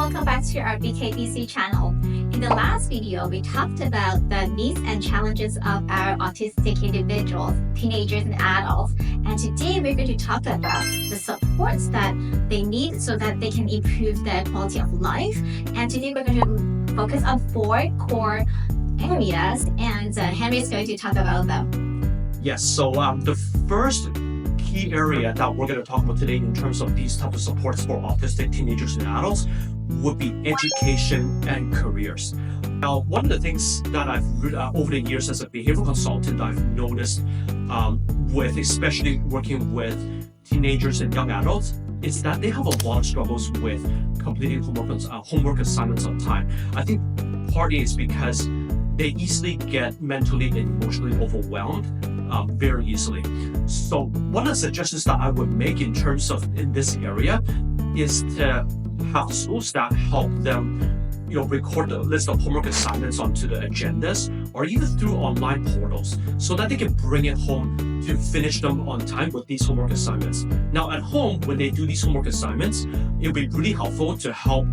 welcome back to our BKBC channel. In the last video, we talked about the needs and challenges of our autistic individuals, teenagers and adults. And today we're going to talk about the supports that they need so that they can improve their quality of life. And today we're going to focus on 4 core areas, and Henry is going to talk about them. Yes, so the first key area that we're going to talk about today in terms of these types of supports for autistic teenagers and adults would be education and careers. Now, one of the things that I've over the years as a behavioral consultant, I've noticed with especially working with teenagers and young adults is that they have a lot of struggles with completing homework assignments on time. I think partly is because they easily get mentally and emotionally overwhelmed very easily. So one of the suggestions that I would make in terms of in this area is to have school staff help them record a list of homework assignments onto the agendas or even through online portals so that they can bring it home to finish them on time with these homework assignments. Now at home, when they do these homework assignments, it'll be really helpful to help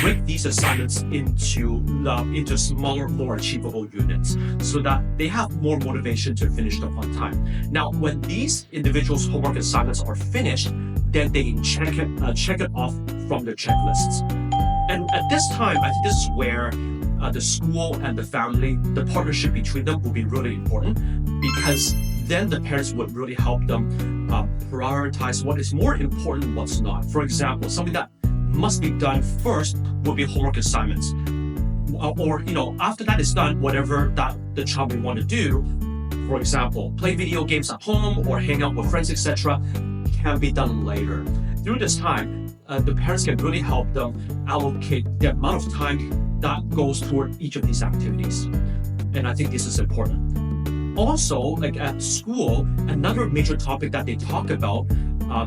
break these assignments into smaller, more achievable units so that they have more motivation to finish them on time. Now, when these individuals' homework assignments are finished, then they can check it off from their checklists. And at this time, I think this is where the school and the family, the partnership between them will be really important, because then the parents would really help them prioritize what is more important and what's not. For example, something that must be done first would be homework assignments. Or after that is done, whatever that the child may want to do, for example, play video games at home or hang out with friends, etc., can be done later. Through this time, the parents can really help them allocate the amount of time that goes toward each of these activities. And I think this is important. Also, like at school, another major topic that they talk about,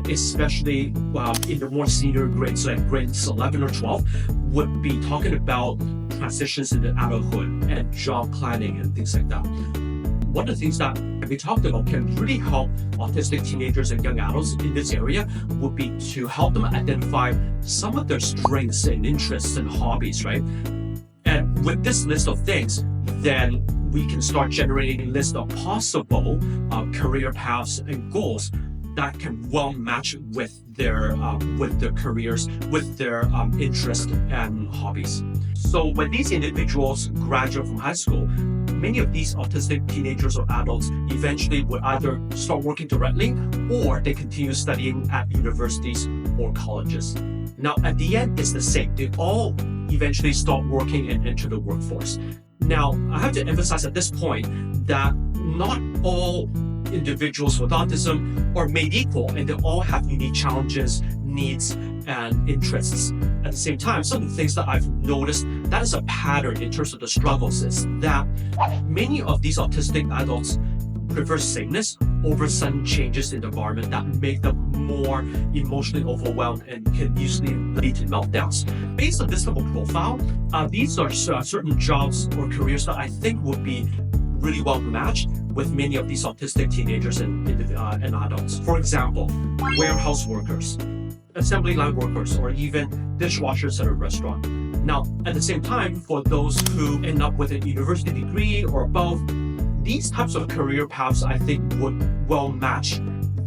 especially in the more senior grades, like grades 11 or 12, would be talking about transitions into adulthood and job planning and things like that. One of the things that we talked about can really help autistic teenagers and young adults in this area would be to help them identify some of their strengths and interests and hobbies, right? And with this list of things, then we can start generating a list of possible career paths and goals that can well match with their careers, with their interests and hobbies. So when these individuals graduate from high school, many of these autistic teenagers or adults eventually will either start working directly or they continue studying at universities or colleges. Now, at the end, it's the same. They all eventually start working and enter the workforce. Now, I have to emphasize at this point that not all individuals with autism are made equal, and they all have unique challenges, needs, and interests. At the same time, some of the things that I've noticed that is a pattern in terms of the struggles is that many of these autistic adults prefer sameness over sudden changes in the environment that make them more emotionally overwhelmed and can usually lead to meltdowns. Based on this type of profile, these are certain jobs or careers that I think would be really well matched with many of these autistic teenagers and adults. For example, warehouse workers, assembly line workers, or even dishwashers at a restaurant. Now, at the same time, for those who end up with a university degree or both, these types of career paths I think would well match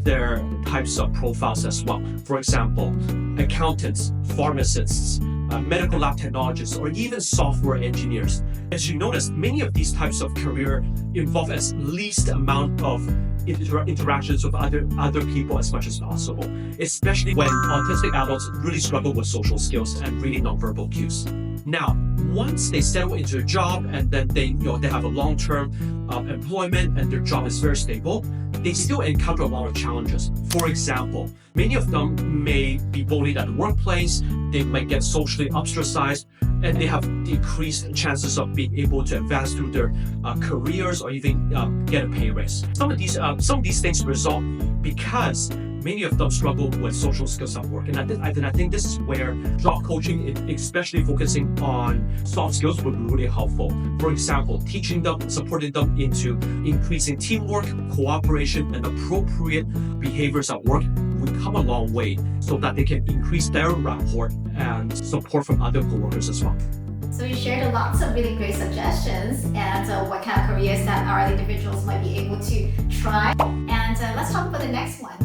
their types of profiles as well. For example, accountants, pharmacists, medical lab technologists, or even software engineers. As you notice, many of these types of career involve as least amount of interactions with other people as much as possible, especially when autistic adults really struggle with social skills and reading nonverbal cues. Now, once they settle into a job and then they have a long-term employment and their job is very stable, they still encounter a lot of challenges. For example, many of them may be bullied at the workplace, they might get socially ostracized, and they have decreased chances of being able to advance through their careers or even get a pay raise. Some of these things result because many of them struggle with social skills at work. And I think this is where job coaching, especially focusing on soft skills, would be really helpful. For example, teaching them, supporting them into increasing teamwork, cooperation, and appropriate behaviors at work would come a long way so that they can increase their rapport and support from other coworkers as well. So you shared lots of really great suggestions and what kind of careers that our individuals might be able to try. And let's talk about the next one,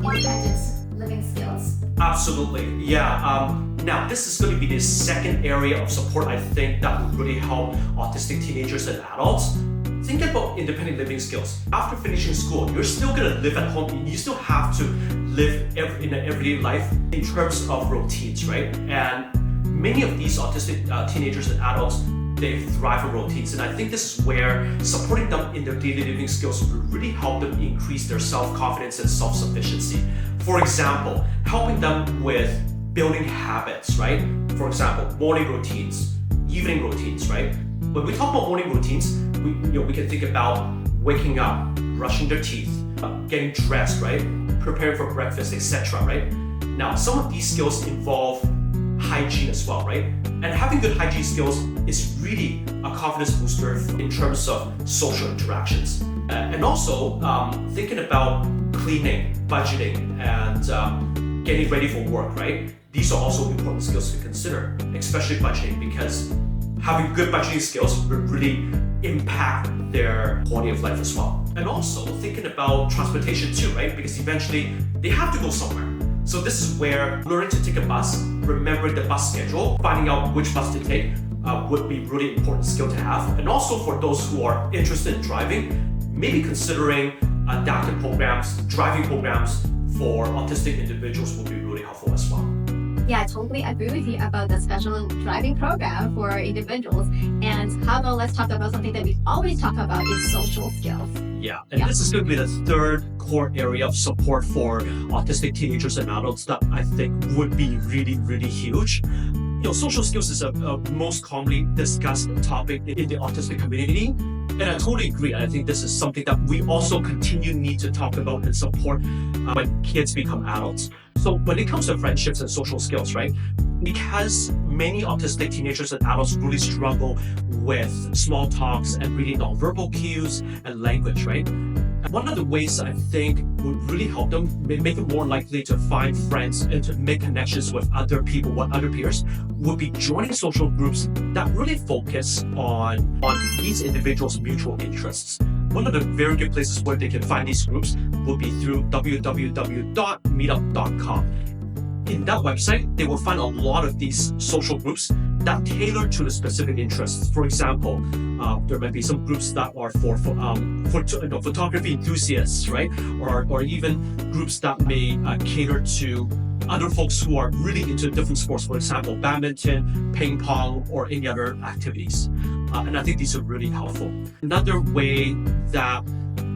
independent living skills. Absolutely, yeah. Now, this is going to be the second area of support I think that would really help autistic teenagers and adults. Think about independent living skills. After finishing school, you're still going to live at home. You still have to live in an everyday life in terms of routines, right? And many of these autistic teenagers and adults, they thrive on routines. And I think this is where supporting them in their daily living skills will really help them increase their self-confidence and self-sufficiency. For example, helping them with building habits, right? For example, morning routines, evening routines, right? When we talk about morning routines, we can think about waking up, brushing their teeth, getting dressed, right? Preparing for breakfast, etc., right? Now, some of these skills involve hygiene as well, right? And having good hygiene skills is really a confidence booster in terms of social interactions. And also thinking about cleaning, budgeting, and getting ready for work, right? These are also important skills to consider, especially budgeting, because having good budgeting skills will really impact their quality of life as well. And also thinking about transportation too, right? Because eventually they have to go somewhere. So this is where learning to take a bus, remembering the bus schedule, finding out which bus to take would be really important skill to have. And also for those who are interested in driving, maybe considering adaptive programs, driving programs for autistic individuals will be really helpful as well. Yeah, I totally agree with you about the special driving program for individuals. And how about let's talk about something that we always talk about is social skills. Yeah, and this is going to be the third core area of support for autistic teenagers and adults that I think would be really, really huge. Social skills is a most commonly discussed topic in the autistic community. And I totally agree. I think this is something that we also need to talk about and support when kids become adults. So when it comes to friendships and social skills, right? Because many autistic teenagers and adults really struggle with small talks and reading nonverbal cues and language, right? And one of the ways I think would really help them make it more likely to find friends and to make connections with other people, with other peers, would be joining social groups that really focus on these individuals' mutual interests. One of the very good places where they can find these groups will be through www.meetup.com. In that website, they will find a lot of these social groups that tailor to the specific interests. For example, there might be some groups that are for photography enthusiasts, right? Or even groups that may cater to other folks who are really into different sports. For example, badminton, ping pong, or any other activities. And I think these are really helpful. Another way that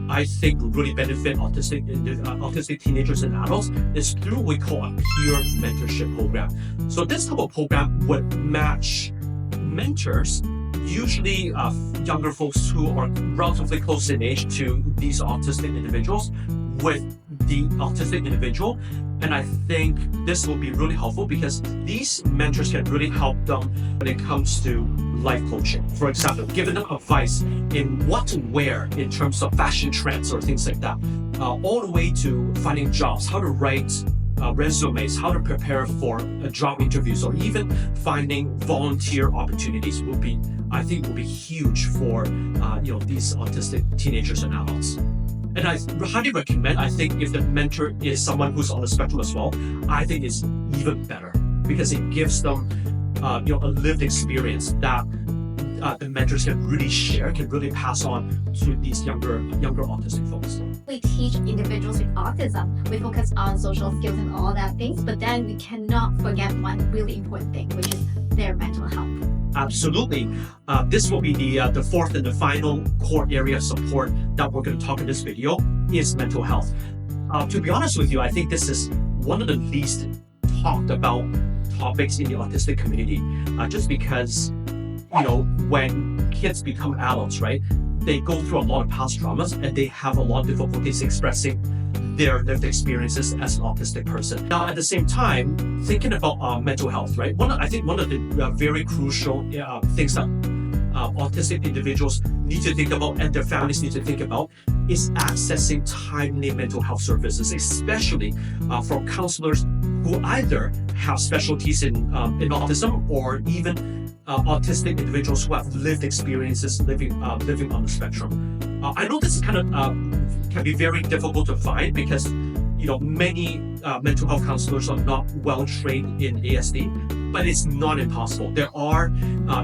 I think would really benefit autistic teenagers and adults is through what we call a peer mentorship program. So this type of program would match mentors, usually younger folks who are relatively close in age to these autistic individuals, with the autistic individual. And I think this will be really helpful because these mentors can really help them when it comes to life coaching. For example, giving them advice in what to wear in terms of fashion trends or things like that, all the way to finding jobs, how to write resumes, how to prepare for job interviews, or even finding volunteer opportunities will be huge for these autistic teenagers and adults. And I highly recommend, I think if the mentor is someone who's on the spectrum as well, I think it's even better because it gives them a lived experience that the mentors can really share, can really pass on to these younger autistic folks. We teach individuals with autism. We focus on social skills and all that things, but then we cannot forget one really important thing, which is their mental health. Absolutely. This will be the fourth and the final core area of support that we're going to talk in this video is mental health. To be honest with you, I think this is one of the least talked about topics in the autistic community, just because, when kids become adults, right, they go through a lot of past traumas and they have a lot of difficulties expressing their lived experiences as an autistic person. Now, at the same time, thinking about mental health, right? I think one of the very crucial things that autistic individuals need to think about and their families need to think about is accessing timely mental health services, especially from counselors who either have specialties in autism or even autistic individuals who have lived experiences living on the spectrum. I know this is kind of can be very difficult to find because many mental health counselors are not well trained in ASD, but it's not impossible. There are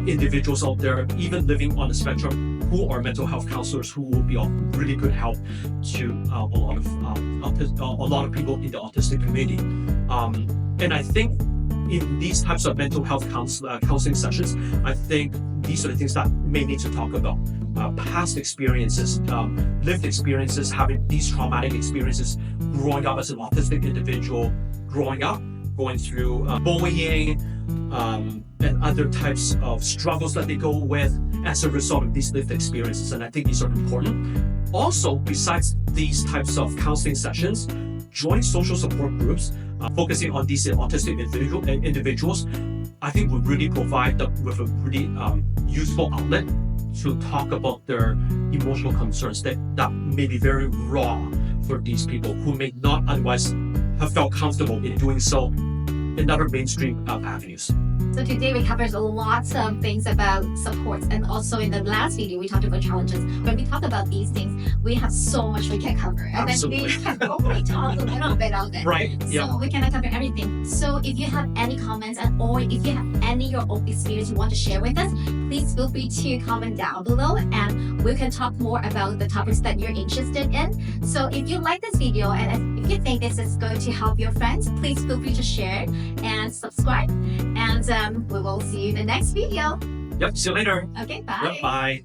individuals out there, even living on the spectrum, who are mental health counselors who will be of really good help to a lot of people in the autistic community. And I think in these types of mental health counseling sessions, I think these are the things that may need to talk about. Past experiences, lived experiences, having these traumatic experiences, growing up as an autistic individual, going through bullying, and other types of struggles that they go with as a result of these lived experiences. And I think these are important. Also, besides these types of counseling sessions, join social support groups focusing on these autistic individuals, I think would really provide them with a really useful outlet to talk about their emotional concerns that may be very raw for these people who may not otherwise have felt comfortable in doing so in other mainstream avenues. So today we covered lots of things about supports, and also in the last video we talked about challenges. When we talk about these things, we have so much we can cover, and Absolutely. then we can only talk a little bit of it. Right. Yeah. So we cannot cover everything. So if you have any comments or if you have any your own experience you want to share with us, please feel free to comment down below, and we can talk more about the topics that you're interested in. So if you like this video and if you think this is going to help your friends, please feel free to share and subscribe. And we will see you in the next video. Yep. See you later. Okay, bye. Yep. Bye.